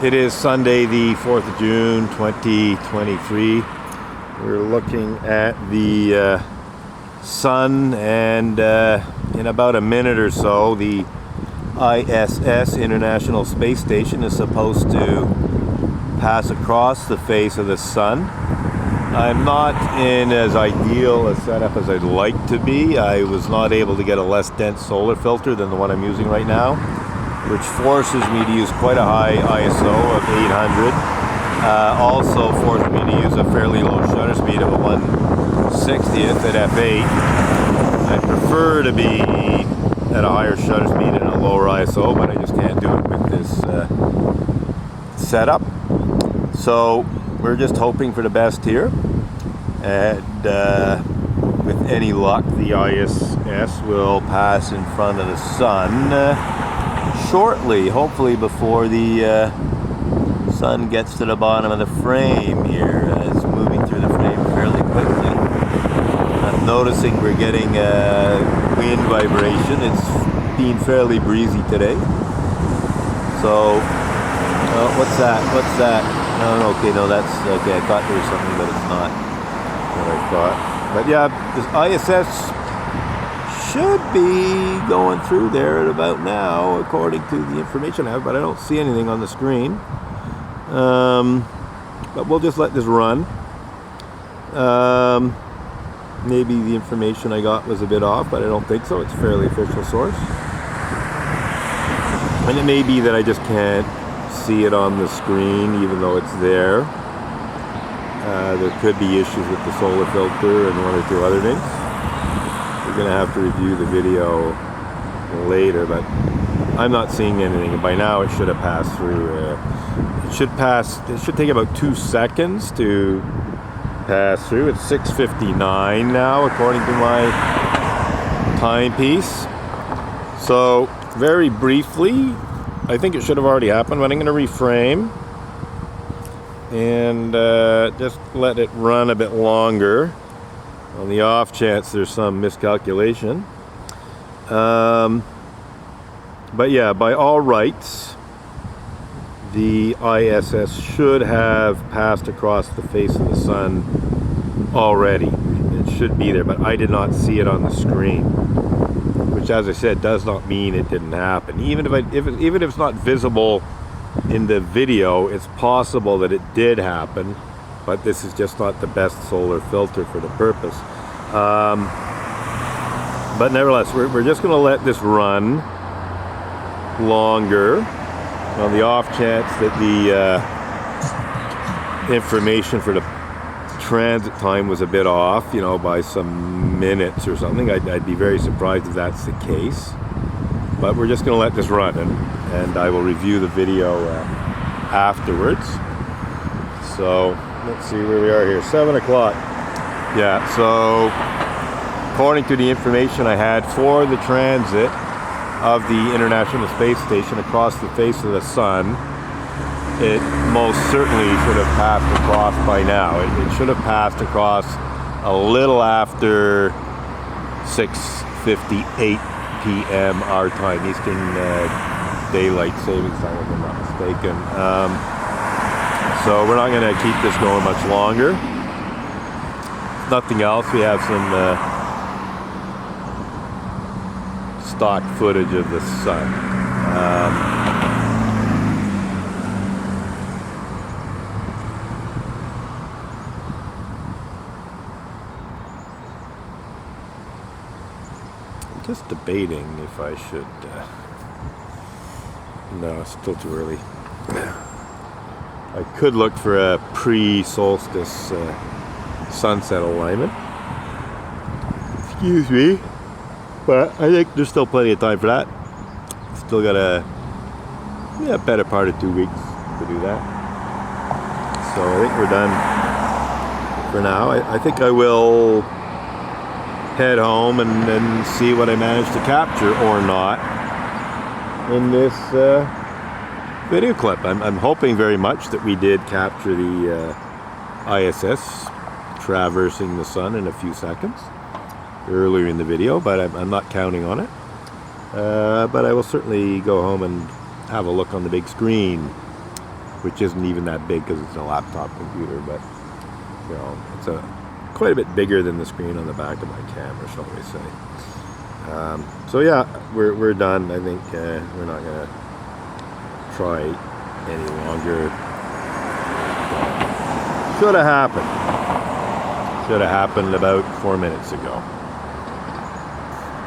It is Sunday, the 4th of June, 2023. We're looking at the sun, and in about a minute or so, the ISS, International Space Station, is supposed to pass across the face of the sun. I'm not in as ideal a setup as I'd like to be. I was not able to get a less dense solar filter than the one I'm using right now, which forces me to use quite a high ISO of 800. Also forced me to use a fairly low shutter speed of a 1/60th at f8. I prefer to be at a higher shutter speed and a lower ISO, but I just can't do it with this setup. So we're just hoping for the best here, and with any luck, the ISS will pass in front of the sun shortly, hopefully before the sun gets to the bottom of the frame here. It's moving through the frame fairly quickly. I'm noticing we're getting wind vibration. It's been fairly breezy today. So, what's that? What's that? Oh, okay, no, that's okay. I thought there was something, but it's not what I thought. But yeah, this ISS should be going through there at about now, according to the information I have, but I don't see anything on the screen. But we'll just let this run. Maybe the information I got was a bit off, but I don't think so. It's a fairly official source. And it may be that I just can't see it on the screen, even though it's there. There could be issues with the solar filter and one or two other things. We're going to have to review the video later, but I'm not seeing anything. By now it should have passed through. It should take about 2 seconds to pass through. It's 6:59 now, according to my timepiece. So, very briefly, I think it should have already happened, but I'm going to reframe and just let it run a bit longer on the off chance there's some miscalculation. But yeah, by all rights, the ISS should have passed across the face of the sun already. It should be there, but I did not see it on the screen, which, as I said, does not mean it didn't happen. Even if it's not visible in the video, it's possible that it did happen, but this is just not the best solar filter for the purpose. But nevertheless, we're just going to let this run longer on the off chance that the information for the transit time was a bit off, by some minutes or something. I'd be very surprised if that's the case. But we're just going to let this run, and I will review the video afterwards. So let's see where we are here. 7 o'clock. Yeah, so according to the information I had for the transit of the International Space Station across the face of the sun, it most certainly should have passed across by now. It should have passed across a little after 6:58 p.m. our time, Eastern Daylight Savings Time, if I'm not mistaken. So we're not going to keep this going much longer. If nothing else, we have some stock footage of the sun. I'm just debating if I should. No, it's still too early. I could look for a pre-solstice sunset alignment. Excuse me. But I think there's still plenty of time for that. Still got a better part of 2 weeks to do that. So I think we're done for now. I think I will head home and see what I managed to capture or not in this video clip. I'm hoping very much that we did capture the ISS traversing the sun in a few seconds earlier in the video, but I'm not counting on it. But I will certainly go home and have a look on the big screen which isn't even that big because it's a laptop computer, but you know, it's quite a bit bigger than the screen on the back of my camera, shall we say. So yeah, we're done. I think we're not gonna try any longer. Should have happened about 4 minutes ago.